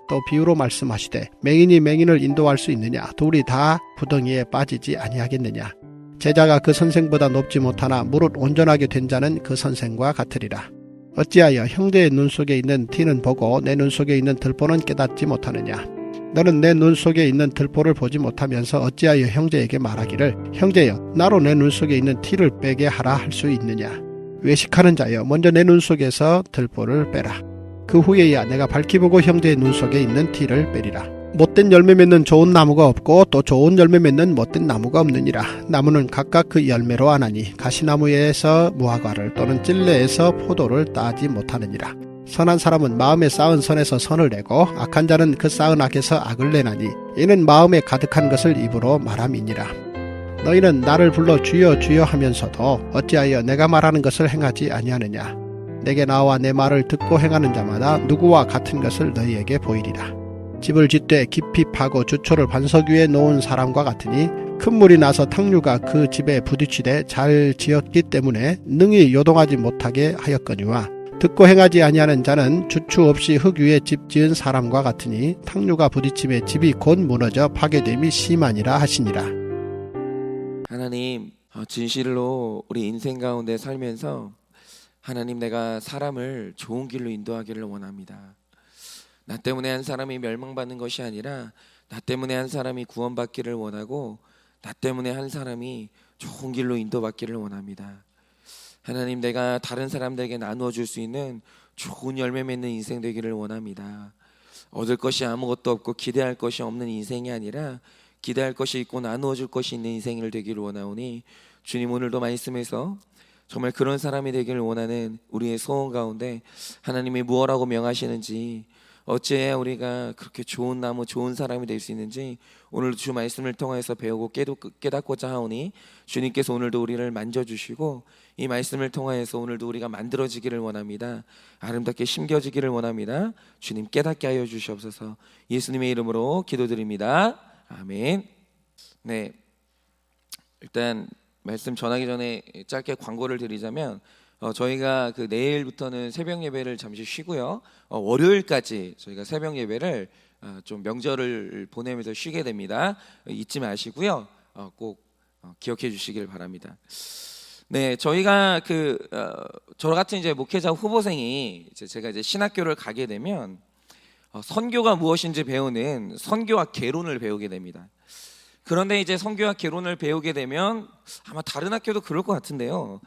또 비유로 말씀하시되 맹인이 맹인을 인도할 수 있느냐? 둘이 다 구덩이에 빠지지 아니하겠느냐? 제자가 그 선생보다 높지 못하나 무릇 온전하게 된 자는 그 선생과 같으리라. 어찌하여 형제의 눈 속에 있는 티는 보고 내 눈 속에 있는 들보는 깨닫지 못하느냐? 너는 내 눈 속에 있는 들보를 보지 못하면서 어찌하여 형제에게 말하기를 형제여 나로 내 눈 속에 있는 티를 빼게 하라 할 수 있느냐? 외식하는 자여 먼저 내 눈 속에서 들보를 빼라. 그 후에야 내가 밝히 보고 형제의 눈 속에 있는 티를 빼리라. 못된 열매 맺는 좋은 나무가 없고 또 좋은 열매 맺는 못된 나무가 없느니라. 나무는 각각 그 열매로 아나니 가시나무에서 무화과를 또는 찔레에서 포도를 따지 못하느니라. 선한 사람은 마음에 쌓은 선에서 선을 내고 악한 자는 그 쌓은 악에서 악을 내나니 이는 마음에 가득한 것을 입으로 말함이니라. 너희는 나를 불러 주여 주여 하면서도 어찌하여 내가 말하는 것을 행하지 아니하느냐? 내게 나와 내 말을 듣고 행하는 자마다 누구와 같은 것을 너희에게 보이리라. 집을 짓되 깊이 파고 주초를 반석 위에 놓은 사람과 같으니 큰 물이 나서 탕류가 그 집에 부딪히되 잘 지었기 때문에 능히 요동하지 못하게 하였거니와 듣고 행하지 아니하는 자는 주추 없이 흙 위에 집 지은 사람과 같으니 탕류가 부딪힘에 집이 곧 무너져 파괴됨이 심하니라 하시니라. 하나님, 진실로 우리 인생 가운데 살면서 하나님, 내가 사람을 좋은 길로 인도하기를 원합니다. 나 때문에 한 사람이 멸망받는 것이 아니라 나 때문에 한 사람이 구원받기를 원하고 나 때문에 한 사람이 좋은 길로 인도받기를 원합니다. 하나님, 내가 다른 사람들에게 나누어 줄 수 있는 좋은 열매 맺는 인생 되기를 원합니다. 얻을 것이 아무것도 없고 기대할 것이 없는 인생이 아니라 기대할 것이 있고 나누어 줄 것이 있는 인생을 되기를 원하오니 주님, 오늘도 말씀에서 정말 그런 사람이 되기를 원하는 우리의 소원 가운데 하나님이 무엇라고 명하시는지, 어찌해야 우리가 그렇게 좋은 나무 좋은 사람이 될 수 있는지 오늘도 주 말씀을 통해서 배우고 깨닫고자 하오니 주님께서 오늘도 우리를 만져주시고 이 말씀을 통하여서 오늘도 우리가 만들어지기를 원합니다. 아름답게 심겨지기를 원합니다. 주님 깨닫게 하여 주시옵소서. 예수님의 이름으로 기도드립니다. 아멘. 네, 일단 말씀 전하기 전에 짧게 광고를 드리자면 저희가 그 내일부터는 새벽 예배를 잠시 쉬고요. 월요일까지 저희가 새벽 예배를 좀 명절을 보내면서 쉬게 됩니다. 잊지 마시고요. 꼭 기억해 주시길 바랍니다. 네, 저희가 저 같은 이제 목회자 후보생이 제가 이제 신학교를 가게 되면 선교가 무엇인지 배우는 선교학 개론을 배우게 됩니다. 그런데 이제 선교학 개론을 배우게 되면 아마 다른 학교도 그럴 것 같은데요.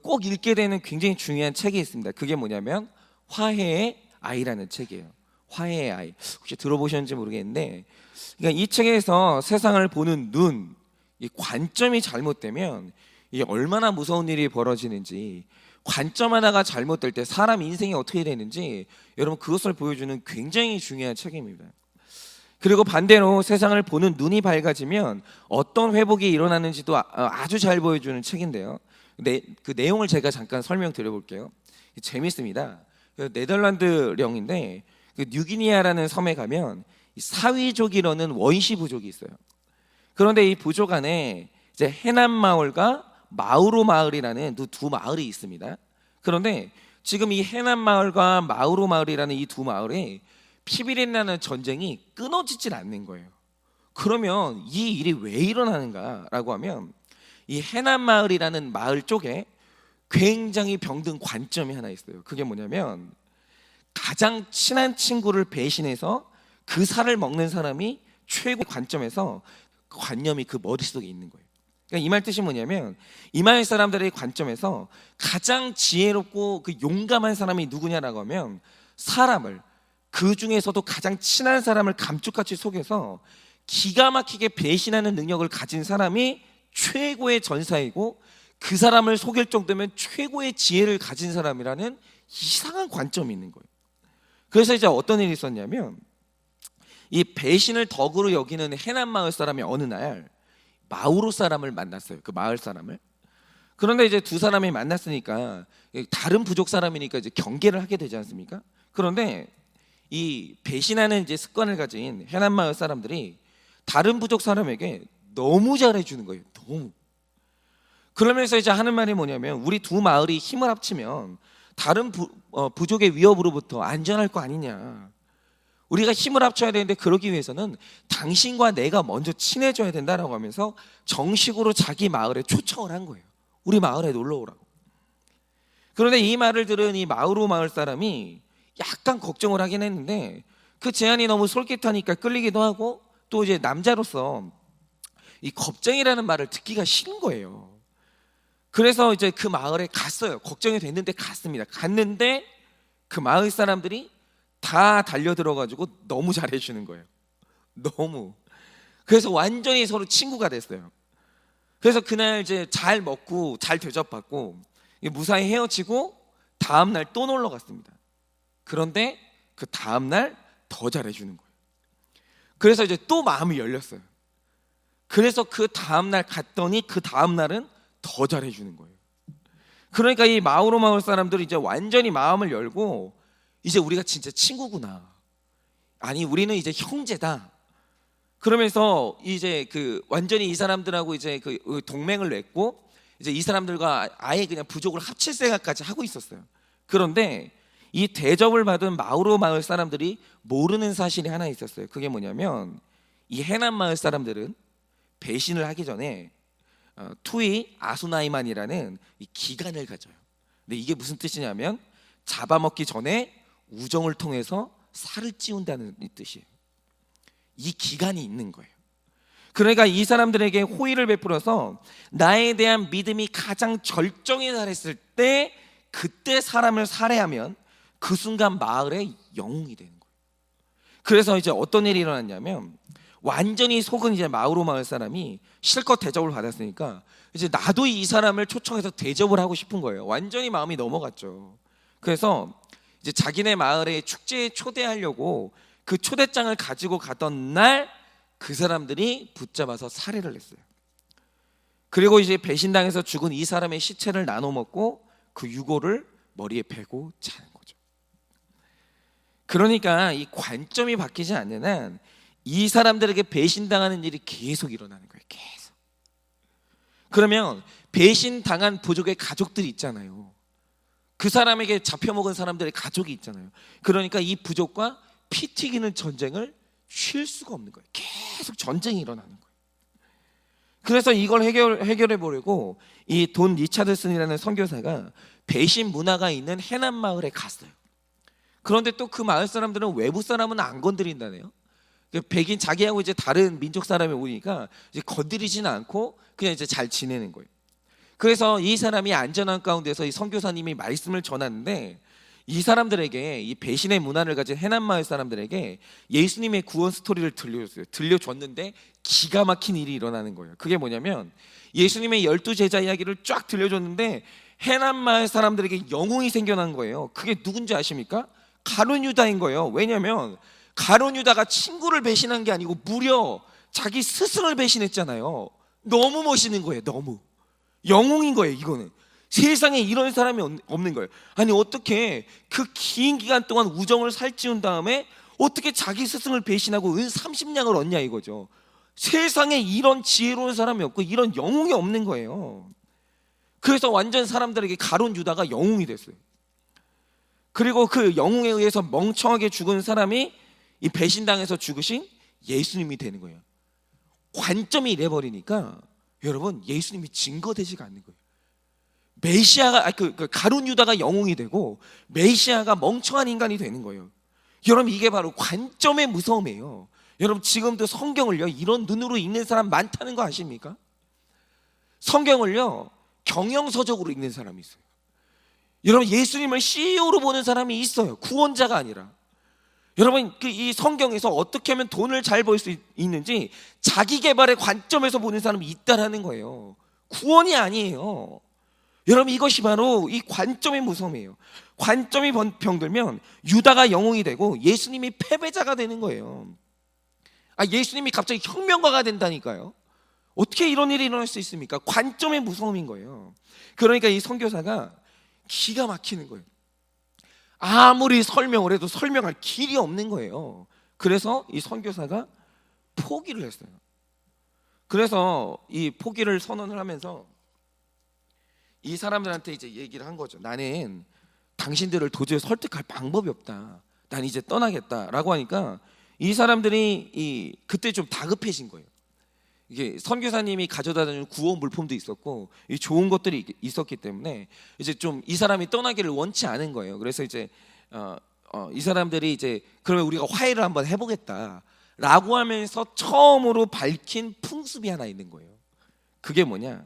꼭 읽게 되는 굉장히 중요한 책이 있습니다. 그게 뭐냐면 화해의 아이라는 책이에요. 화해의 아이. 혹시 들어보셨는지 모르겠는데, 그러니까 이 책에서 세상을 보는 눈, 이 관점이 잘못되면 이게 얼마나 무서운 일이 벌어지는지, 관점 하나가 잘못될 때 사람 인생이 어떻게 되는지 여러분 그것을 보여주는 굉장히 중요한 책입니다. 그리고 반대로 세상을 보는 눈이 밝아지면 어떤 회복이 일어나는지도 아주 잘 보여주는 책인데요. 그 내용을 제가 잠깐 설명드려 볼게요. 재밌습니다. 네덜란드령인데 뉴기니아라는 섬에 가면 사위족이라는 원시 부족이 있어요. 그런데 이 부족 안에 이제 해남 마을과 마우로 마을이라는 두 마을이 있습니다. 그런데 지금 이 해남 마을과 마우로 마을이라는 이 두 마을에 피비린내는 전쟁이 끊어지질 않는 거예요. 그러면 이 일이 왜 일어나는가라고 하면 이 해남 마을이라는 마을 쪽에 굉장히 병든 관점이 하나 있어요. 그게 뭐냐면 가장 친한 친구를 배신해서 그 살을 먹는 사람이 최고의 관점에서 관념이 그 머릿속에 있는 거예요. 그러니까 이 말 뜻이 뭐냐면 이 마을 사람들의 관점에서 가장 지혜롭고 용감한 사람이 누구냐라고 하면 사람을, 그 중에서도 가장 친한 사람을 감쪽같이 속여서 기가 막히게 배신하는 능력을 가진 사람이 최고의 전사이고 그 사람을 속일 정도면 최고의 지혜를 가진 사람이라는 이상한 관점이 있는 거예요. 그래서 이제 어떤 일이 있었냐면 이 배신을 덕으로 여기는 해남 마을 사람이 어느 날 마우로 사람을 만났어요. 그 마을 사람을. 그런데 이제 두 사람이 만났으니까 다른 부족 사람이니까 이제 경계를 하게 되지 않습니까? 그런데 이 배신하는 이제 습관을 가진 해남 마을 사람들이 다른 부족 사람에게 너무 잘해주는 거예요. 너무. 그러면서 이제 하는 말이 뭐냐면 우리 두 마을이 힘을 합치면 다른 부족의 위협으로부터 안전할 거 아니냐. 우리가 힘을 합쳐야 되는데 그러기 위해서는 당신과 내가 먼저 친해져야 된다라고 하면서 정식으로 자기 마을에 초청을 한 거예요. 우리 마을에 놀러 오라고. 그런데 이 말을 들은 이 마우로 마을 사람이 약간 걱정을 하긴 했는데 그 제안이 너무 솔깃하니까 끌리기도 하고 또 이제 남자로서 이 겁쟁이라는 말을 듣기가 싫은 거예요. 그래서 이제 그 마을에 갔어요. 걱정이 됐는데 갔습니다. 갔는데 그 마을 사람들이 다 달려들어가지고 너무 잘해주는 거예요. 너무. 그래서 완전히 서로 친구가 됐어요. 그래서 그날 이제 잘 먹고 잘 대접받고 무사히 헤어지고 다음날 또 놀러 갔습니다. 그런데 그 다음날 더 잘해주는 거예요. 그래서 이제 또 마음이 열렸어요. 그래서 그 다음날 갔더니 그 다음날은 더 잘해주는 거예요. 그러니까 이 마우로 마을 사람들이 이제 완전히 마음을 열고 이제 우리가 진짜 친구구나. 아니 우리는 이제 형제다. 그러면서 이제 그 완전히 이 사람들하고 이제 그 동맹을 맺고 이제 이 사람들과 아예 그냥 부족을 합칠 생각까지 하고 있었어요. 그런데 이 대접을 받은 마우로 마을 사람들이 모르는 사실이 하나 있었어요. 그게 뭐냐면 이 해남 마을 사람들은 배신을 하기 전에 투이 아수나이만이라는 이 기간을 가져요. 근데 이게 무슨 뜻이냐면 잡아먹기 전에 우정을 통해서 살을 찌운다는 뜻이에요. 이 기간이 있는 거예요. 그러니까 이 사람들에게 호의를 베풀어서 나에 대한 믿음이 가장 절정에 달했을 때 그때 사람을 살해하면 그 순간 마을의 영웅이 되는 거예요. 그래서 이제 어떤 일이 일어났냐면 완전히 속은 이제 마우로 마을 사람이 실컷 대접을 받았으니까 이제 나도 이 사람을 초청해서 대접을 하고 싶은 거예요. 완전히 마음이 넘어갔죠. 그래서 이제 자기네 마을의 축제에 초대하려고 그 초대장을 가지고 가던 날 그 사람들이 붙잡아서 살해를 했어요. 그리고 이제 배신당해서 죽은 이 사람의 시체를 나눠 먹고 그 유골을 머리에 베고 자는 거죠. 그러니까 이 관점이 바뀌지 않는 한 이 사람들에게 배신당하는 일이 계속 일어나는 거예요. 계속. 그러면 배신당한 부족의 가족들이 있잖아요. 그 사람에게 잡혀먹은 사람들의 가족이 있잖아요. 그러니까 이 부족과 피 튀기는 전쟁을 쉴 수가 없는 거예요. 계속 전쟁이 일어나는 거예요. 그래서 이걸 해결해 보려고 이 돈 리차드슨이라는 선교사가 배신 문화가 있는 해남 마을에 갔어요. 그런데 또 그 마을 사람들은 외부 사람은 안 건드린다네요. 백인 자기하고 이제 다른 민족 사람이 오니까 이제 건드리지는 않고 그냥 이제 잘 지내는 거예요. 그래서 이 사람이 안전한 가운데서 이 선교사님이 말씀을 전하는데 이 사람들에게 이 배신의 문화를 가진 해남 마을 사람들에게 예수님의 구원 스토리를 들려줬는데 기가 막힌 일이 일어나는 거예요. 그게 뭐냐면 예수님의 12 제자 이야기를 쫙 들려줬는데 해남 마을 사람들에게 영웅이 생겨난 거예요. 그게 누군지 아십니까? 가룟 유다인 거예요. 왜냐하면 가룟 유다가 친구를 배신한 게 아니고 무려 자기 스승을 배신했잖아요. 너무 멋있는 거예요. 너무 영웅인 거예요. 이거는 세상에 이런 사람이 없는 거예요. 아니 어떻게 그 긴 기간 동안 우정을 살찌운 다음에 어떻게 자기 스승을 배신하고 은 30냥을 얻냐 이거죠. 세상에 이런 지혜로운 사람이 없고 이런 영웅이 없는 거예요. 그래서 완전 사람들에게 가룟 유다가 영웅이 됐어요. 그리고 그 영웅에 의해서 멍청하게 죽은 사람이 이 배신당해서 죽으신 예수님이 되는 거예요. 관점이 이래버리니까 여러분 예수님이 증거되지가 않는 거예요. 메시아가 가룟 유다가 영웅이 되고 메시아가 멍청한 인간이 되는 거예요. 여러분 이게 바로 관점의 무서움이에요. 여러분 지금도 성경을요 이런 눈으로 읽는 사람 많다는 거 아십니까? 성경을요 경영서적으로 읽는 사람이 있어요. 여러분 예수님을 CEO로 보는 사람이 있어요. 구원자가 아니라. 여러분 이 성경에서 어떻게 하면 돈을 잘 벌 수 있는지 자기 개발의 관점에서 보는 사람이 있다라는 거예요. 구원이 아니에요. 여러분 이것이 바로 이 관점의 무서움이에요. 관점이 병들면 유다가 영웅이 되고 예수님이 패배자가 되는 거예요. 예수님이 갑자기 혁명가가 된다니까요. 어떻게 이런 일이 일어날 수 있습니까? 관점의 무서움인 거예요. 그러니까 이 선교사가 기가 막히는 거예요. 아무리 설명을 해도 설명할 길이 없는 거예요. 그래서 이 선교사가 포기를 했어요. 그래서 이 포기를 선언을 하면서 이 사람들한테 이제 얘기를 한 거죠. 나는 당신들을 도저히 설득할 방법이 없다. 난 이제 떠나겠다라고 하니까 이 사람들이 그때 좀 다급해진 거예요. 이게 선교사님이 가져다 주는 구호 물품도 있었고 이 좋은 것들이 있었기 때문에 이제 좀 이 사람이 떠나기를 원치 않은 거예요. 그래서 이제 이 사람들이 이제 그러면 우리가 화해를 한번 해보겠다라고 하면서 처음으로 밝힌 풍습이 하나 있는 거예요. 그게 뭐냐?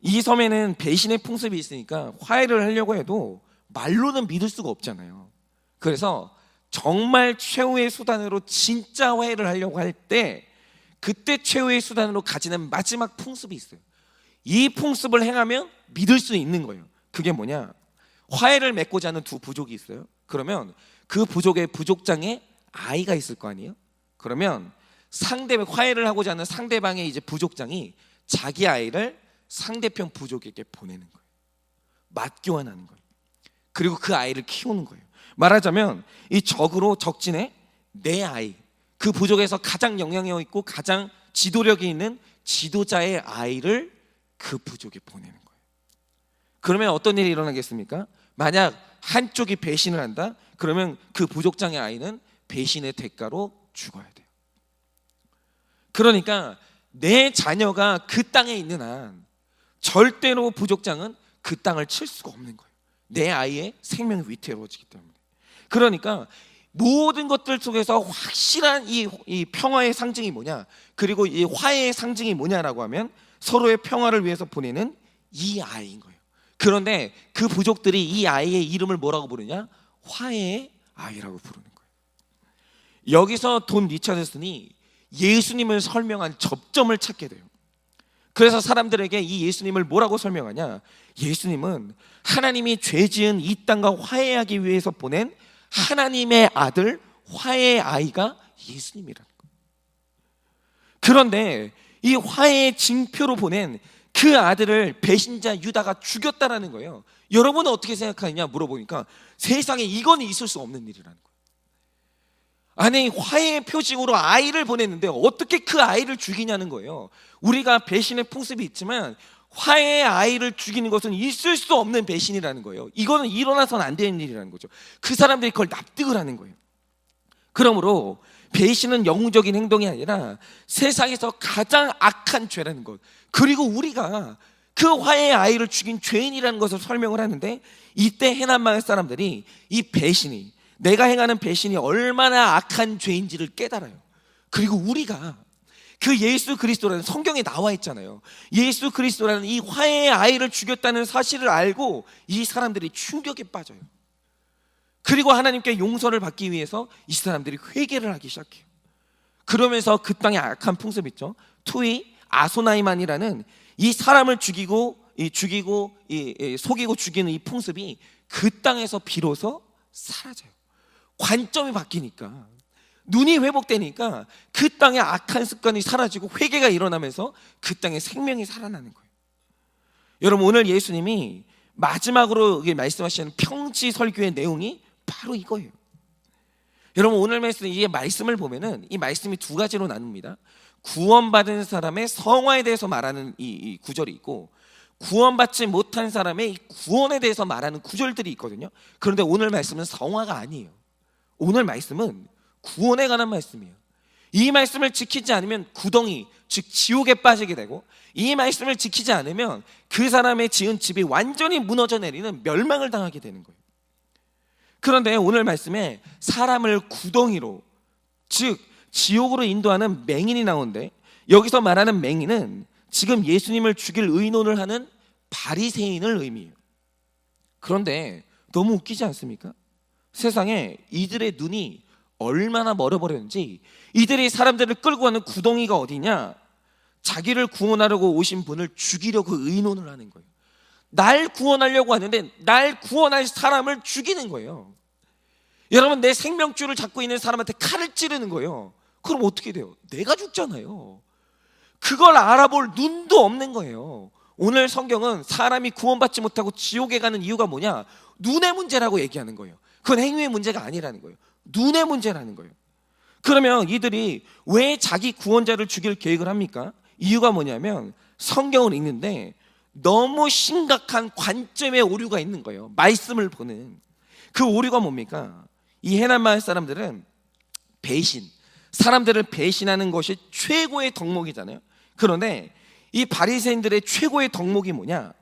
이 섬에는 배신의 풍습이 있으니까 화해를 하려고 해도 말로는 믿을 수가 없잖아요. 그래서 정말 최후의 수단으로 진짜 화해를 하려고 할 때 그때 최후의 수단으로 가지는 마지막 풍습이 있어요. 이 풍습을 행하면 믿을 수 있는 거예요. 그게 뭐냐? 화해를 맺고자 하는 두 부족이 있어요. 그러면 그 부족의 부족장에 아이가 있을 거 아니에요? 그러면 화해를 하고자 하는 상대방의 이제 부족장이 자기 아이를 상대편 부족에게 보내는 거예요. 맞교환하는 거예요. 그리고 그 아이를 키우는 거예요. 말하자면 이 적진에 내 아이, 그 부족에서 가장 영향력 있고 가장 지도력이 있는 지도자의 아이를 그 부족에 보내는 거예요. 그러면 어떤 일이 일어나겠습니까? 만약 한쪽이 배신을 한다? 그러면 그 부족장의 아이는 배신의 대가로 죽어야 돼요. 그러니까 내 자녀가 그 땅에 있는 한 절대로 부족장은 그 땅을 칠 수가 없는 거예요. 내 아이의 생명이 위태로워지기 때문에. 그러니까 모든 것들 속에서 확실한 이 평화의 상징이 뭐냐, 그리고 이 화해의 상징이 뭐냐라고 하면 서로의 평화를 위해서 보내는 이 아이인 거예요. 그런데 그 부족들이 이 아이의 이름을 뭐라고 부르냐? 화해의 아이라고 부르는 거예요. 여기서 돈 리처드슨이 예수님을 설명한 접점을 찾게 돼요. 그래서 사람들에게 이 예수님을 뭐라고 설명하냐? 예수님은 하나님이 죄 지은 이 땅과 화해하기 위해서 보낸 하나님의 아들, 화해의 아이가 예수님이라는 거예요. 그런데 이 화해의 징표로 보낸 그 아들을 배신자 유다가 죽였다라는 거예요. 여러분은 어떻게 생각하느냐 물어보니까 세상에 이건 있을 수 없는 일이라는 거예요. 아니, 화해의 표징으로 아이를 보냈는데 어떻게 그 아이를 죽이냐는 거예요. 우리가 배신의 풍습이 있지만 화해의 아이를 죽이는 것은 있을 수 없는 배신이라는 거예요. 이거는 일어나서는 안 되는 일이라는 거죠. 그 사람들이 그걸 납득을 하는 거예요. 그러므로 배신은 영웅적인 행동이 아니라 세상에서 가장 악한 죄라는 것, 그리고 우리가 그 화해의 아이를 죽인 죄인이라는 것을 설명을 하는데, 이때 해난마을 사람들이 이 배신이, 내가 행하는 배신이 얼마나 악한 죄인지를 깨달아요. 그리고 우리가 그 예수 그리스도라는, 성경에 나와 있잖아요, 예수 그리스도라는 이 화해의 아이를 죽였다는 사실을 알고 이 사람들이 충격에 빠져요. 그리고 하나님께 용서를 받기 위해서 이 사람들이 회개를 하기 시작해요. 그러면서 그 땅에 악한 풍습 있죠. 투이 아소나이만이라는 이 사람을 죽이고 속이고 죽이는 이 풍습이 그 땅에서 비로소 사라져요. 관점이 바뀌니까, 눈이 회복되니까 그 땅의 악한 습관이 사라지고 회개가 일어나면서 그 땅에 생명이 살아나는 거예요. 여러분, 오늘 예수님이 마지막으로 말씀하시는 평지 설교의 내용이 바로 이거예요. 여러분, 오늘 이 말씀을 보면은 이 말씀이 두 가지로 나눕니다. 구원받은 사람의 성화에 대해서 말하는 이 구절이 있고, 구원받지 못한 사람의 이 구원에 대해서 말하는 구절들이 있거든요. 그런데 오늘 말씀은 성화가 아니에요. 오늘 말씀은 구원에 관한 말씀이에요. 이 말씀을 지키지 않으면 구덩이, 즉 지옥에 빠지게 되고, 이 말씀을 지키지 않으면 그 사람의 지은 집이 완전히 무너져 내리는 멸망을 당하게 되는 거예요. 그런데 오늘 말씀에 사람을 구덩이로, 즉 지옥으로 인도하는 맹인이 나오는데, 여기서 말하는 맹인은 지금 예수님을 죽일 의논을 하는 바리새인을 의미해요. 그런데 너무 웃기지 않습니까? 세상에 이들의 눈이 얼마나 멀어버렸는지, 이들이 사람들을 끌고 가는 구덩이가 어디냐? 자기를 구원하려고 오신 분을 죽이려고 의논을 하는 거예요. 날 구원하려고 하는데 날 구원할 사람을 죽이는 거예요. 여러분, 내 생명줄을 잡고 있는 사람한테 칼을 찌르는 거예요. 그럼 어떻게 돼요? 내가 죽잖아요. 그걸 알아볼 눈도 없는 거예요. 오늘 성경은 사람이 구원받지 못하고 지옥에 가는 이유가 뭐냐? 눈의 문제라고 얘기하는 거예요. 그건 행위의 문제가 아니라는 거예요. 눈의 문제라는 거예요. 그러면 이들이 왜 자기 구원자를 죽일 계획을 합니까? 이유가 뭐냐면 성경을 읽는데 너무 심각한 관점의 오류가 있는 거예요. 말씀을 보는 그 오류가 뭡니까? 이 해난 마을 사람들은 배신, 사람들을 배신하는 것이 최고의 덕목이잖아요. 그런데 이 바리새인들의 최고의 덕목이 뭐냐?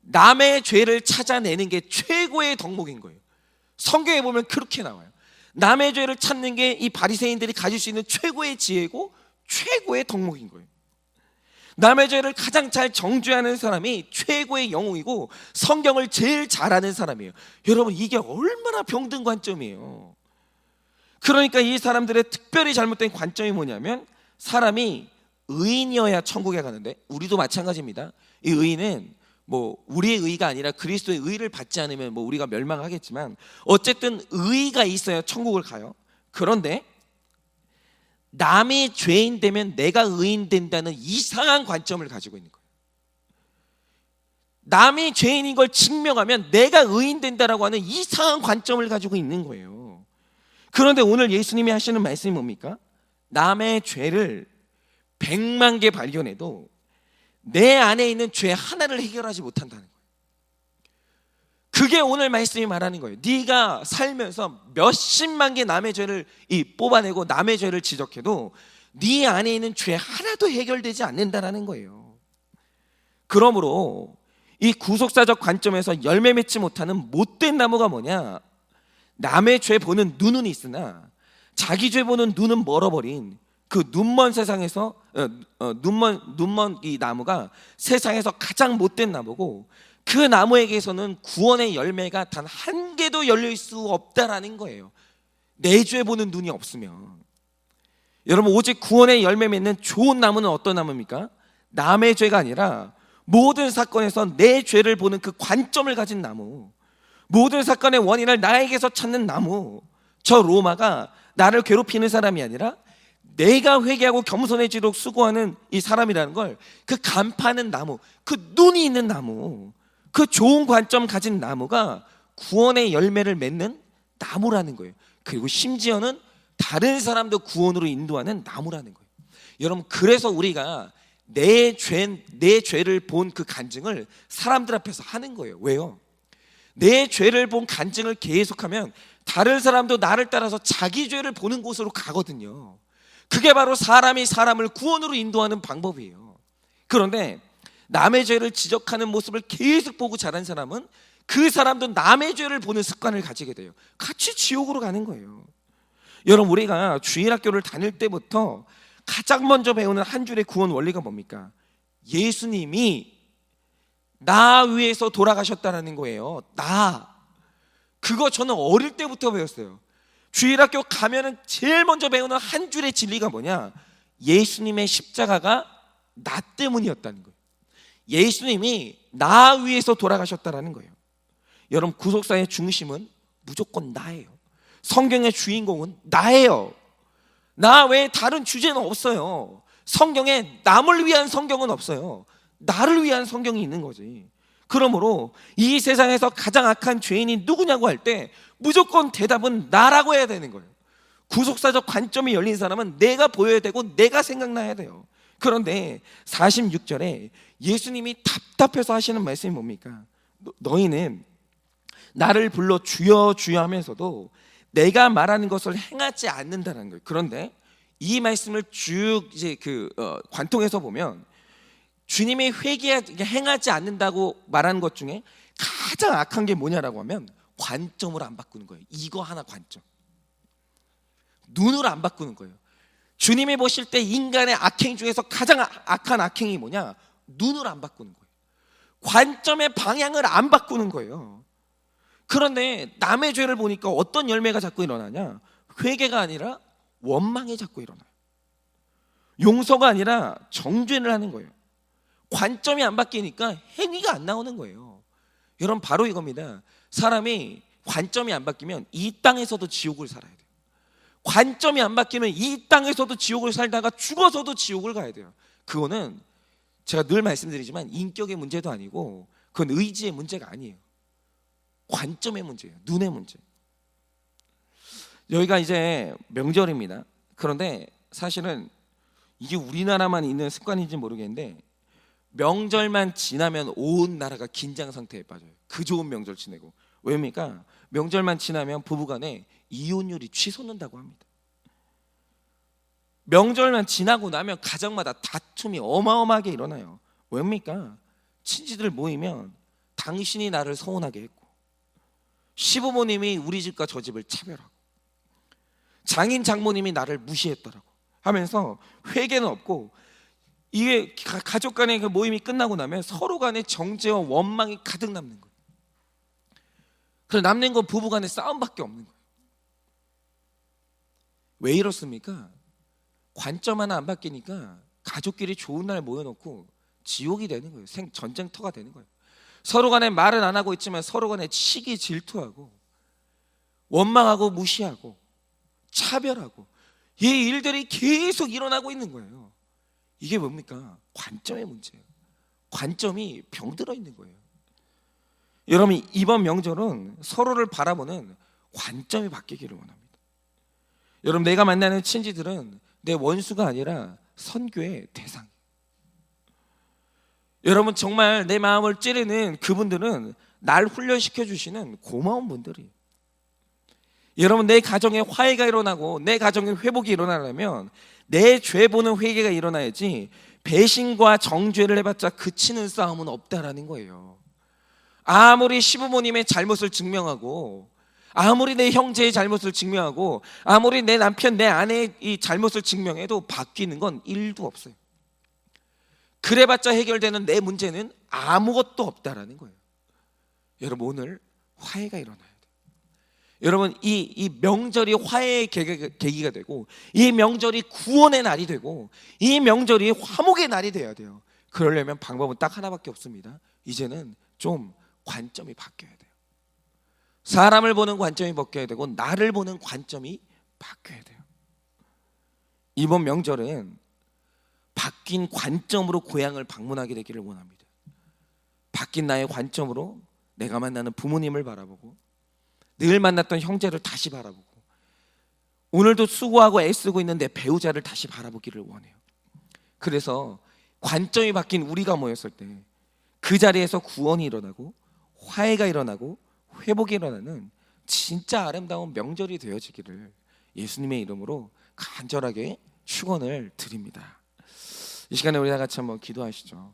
남의 죄를 찾아내는 게 최고의 덕목인 거예요. 성경에 보면 그렇게 나와요. 남의 죄를 찾는 게 이 바리새인들이 가질 수 있는 최고의 지혜고 최고의 덕목인 거예요. 남의 죄를 가장 잘 정죄하는 사람이 최고의 영웅이고 성경을 제일 잘하는 사람이에요. 여러분, 이게 얼마나 병든 관점이에요. 그러니까 이 사람들의 특별히 잘못된 관점이 뭐냐면, 사람이 의인이어야 천국에 가는데, 우리도 마찬가지입니다. 이 의인은 뭐 우리의 의가 아니라 그리스도의 의를 받지 않으면 뭐 우리가 멸망하겠지만, 어쨌든 의가 있어야 천국을 가요. 그런데 남이 죄인 되면 내가 의인 된다는 이상한 관점을 가지고 있는 거예요. 남이 죄인인 걸 증명하면 내가 의인 된다라고 하는 이상한 관점을 가지고 있는 거예요. 그런데 오늘 예수님이 하시는 말씀이 뭡니까? 남의 죄를 100만 개 발견해도 내 안에 있는 죄 하나를 해결하지 못한다는 거예요. 그게 오늘 말씀이 말하는 거예요. 네가 살면서 몇십만 개 남의 죄를 뽑아내고 남의 죄를 지적해도 네 안에 있는 죄 하나도 해결되지 않는다라는 거예요. 그러므로 이 구속사적 관점에서 열매 맺지 못하는 못된 나무가 뭐냐? 남의 죄 보는 눈은 있으나 자기 죄 보는 눈은 멀어버린 그 눈먼 세상에서 눈먼 이 나무가 세상에서 가장 못된 나무고, 그 나무에게서는 구원의 열매가 단 한 개도 열릴 수 없다라는 거예요. 내 죄 보는 눈이 없으면. 여러분, 오직 구원의 열매 맺는 좋은 나무는 어떤 나무입니까? 남의 죄가 아니라 모든 사건에서 내 죄를 보는 그 관점을 가진 나무, 모든 사건의 원인을 나에게서 찾는 나무. 저 로마가 나를 괴롭히는 사람이 아니라 내가 회개하고 겸손해지도록 수고하는 이 사람이라는 걸 그 간파하는 나무, 그 눈이 있는 나무, 그 좋은 관점 가진 나무가 구원의 열매를 맺는 나무라는 거예요. 그리고 심지어는 다른 사람도 구원으로 인도하는 나무라는 거예요. 여러분, 그래서 우리가 내 죄를 본 그 간증을 사람들 앞에서 하는 거예요. 왜요? 내 죄를 본 간증을 계속하면 다른 사람도 나를 따라서 자기 죄를 보는 곳으로 가거든요. 그게 바로 사람이 사람을 구원으로 인도하는 방법이에요. 그런데 남의 죄를 지적하는 모습을 계속 보고 자란 사람은 그 사람도 남의 죄를 보는 습관을 가지게 돼요. 같이 지옥으로 가는 거예요. 여러분, 우리가 주일학교를 다닐 때부터 가장 먼저 배우는 한 줄의 구원 원리가 뭡니까? 예수님이 나 위해서 돌아가셨다는 거예요. 그거 저는 어릴 때부터 배웠어요. 주일학교 가면은 제일 먼저 배우는 한 줄의 진리가 뭐냐? 예수님의 십자가가 나 때문이었다는 거예요. 예수님이 나 위해서 돌아가셨다는 거예요. 여러분, 구속사의 중심은 무조건 나예요. 성경의 주인공은 나예요. 나 외에 다른 주제는 없어요. 성경에 남을 위한 성경은 없어요. 나를 위한 성경이 있는 거지. 그러므로 이 세상에서 가장 악한 죄인이 누구냐고 할 때 무조건 대답은 나라고 해야 되는 거예요. 구속사적 관점이 열린 사람은 내가 보여야 되고 내가 생각나야 돼요. 그런데 46절에 예수님이 답답해서 하시는 말씀이 뭡니까? 너희는 나를 불러 주여 주여 하면서도 내가 말하는 것을 행하지 않는다는 거예요. 그런데 이 말씀을 쭉 이제 관통해서 보면 주님이 행하지 않는다고 말하는 것 중에 가장 악한 게 뭐냐라고 하면 관점을 안 바꾸는 거예요. 이거 하나 관점. 눈을 안 바꾸는 거예요. 주님이 보실 때 인간의 악행 중에서 가장 악한 악행이 뭐냐? 눈을 안 바꾸는 거예요. 관점의 방향을 안 바꾸는 거예요. 그런데 남의 죄를 보니까 어떤 열매가 자꾸 일어나냐? 회개가 아니라 원망이 자꾸 일어나요. 용서가 아니라 정죄를 하는 거예요. 관점이 안 바뀌니까 행위가 안 나오는 거예요. 여러분, 바로 이겁니다. 사람이 관점이 안 바뀌면 이 땅에서도 지옥을 살아야 돼요. 관점이 안 바뀌면 이 땅에서도 지옥을 살다가 죽어서도 지옥을 가야 돼요. 그거는 제가 늘 말씀드리지만 인격의 문제도 아니고 그건 의지의 문제가 아니에요. 관점의 문제예요. 눈의 문제. 여기가 이제 명절입니다. 그런데 사실은 이게 우리나라만 있는 습관인지 모르겠는데 명절만 지나면 온 나라가 긴장 상태에 빠져요. 그 좋은 명절 지내고 왜입니까? 명절만 지나면 부부간에 이혼율이 치솟는다고 합니다. 명절만 지나고 나면 가정마다 다툼이 어마어마하게 일어나요. 왜입니까? 친지들 모이면 당신이 나를 서운하게 했고, 시부모님이 우리 집과 저 집을 차별하고, 장인 장모님이 나를 무시했더라고 하면서 회개는 없고, 이게 가족 간의 그 모임이 끝나고 나면 서로 간의 정죄와 원망이 가득 남는 거예요. 그래서 남는 건 부부 간의 싸움밖에 없는 거예요. 왜 이렇습니까? 관점 하나 안 바뀌니까 가족끼리 좋은 날 모여놓고 지옥이 되는 거예요. 전쟁터가 되는 거예요. 서로 간에 말은 안 하고 있지만 서로 간에 시기 질투하고 원망하고 무시하고 차별하고 이 일들이 계속 일어나고 있는 거예요. 이게 뭡니까? 관점의 문제예요. 관점이 병들어 있는 거예요. 여러분, 이번 명절은 서로를 바라보는 관점이 바뀌기를 원합니다. 여러분, 내가 만나는 친지들은 내 원수가 아니라 선교의 대상. 여러분, 정말 내 마음을 찌르는 그분들은 날 훈련시켜 주시는 고마운 분들이에요. 여러분, 내 가정에 화해가 일어나고 내 가정에 회복이 일어나려면 내 죄 보는 회개가 일어나야지 배신과 정죄를 해봤자 그치는 싸움은 없다라는 거예요. 아무리 시부모님의 잘못을 증명하고, 아무리 내 형제의 잘못을 증명하고, 아무리 내 남편, 내 아내의 이 잘못을 증명해도 바뀌는 건 1도 없어요. 그래봤자 해결되는 내 문제는 아무것도 없다라는 거예요. 여러분, 오늘 화해가 일어나야 돼요. 여러분, 이 명절이 화해의 계기가 되고, 이 명절이 구원의 날이 되고, 이 명절이 화목의 날이 돼야 돼요. 그러려면 방법은 딱 하나밖에 없습니다. 이제는 좀 관점이 바뀌어야 돼요. 사람을 보는 관점이 바뀌어야 되고, 나를 보는 관점이 바뀌어야 돼요. 이번 명절은 바뀐 관점으로 고향을 방문하게 되기를 원합니다. 바뀐 나의 관점으로 내가 만나는 부모님을 바라보고, 늘 만났던 형제를 다시 바라보고, 오늘도 수고하고 애쓰고 있는 내 배우자를 다시 바라보기를 원해요. 그래서 관점이 바뀐 우리가 모였을 때 그 자리에서 구원이 일어나고 화해가 일어나고 회복이 일어나는 진짜 아름다운 명절이 되어지기를 예수님의 이름으로 간절하게 축원을 드립니다. 이 시간에 우리 다 같이 한번 기도하시죠.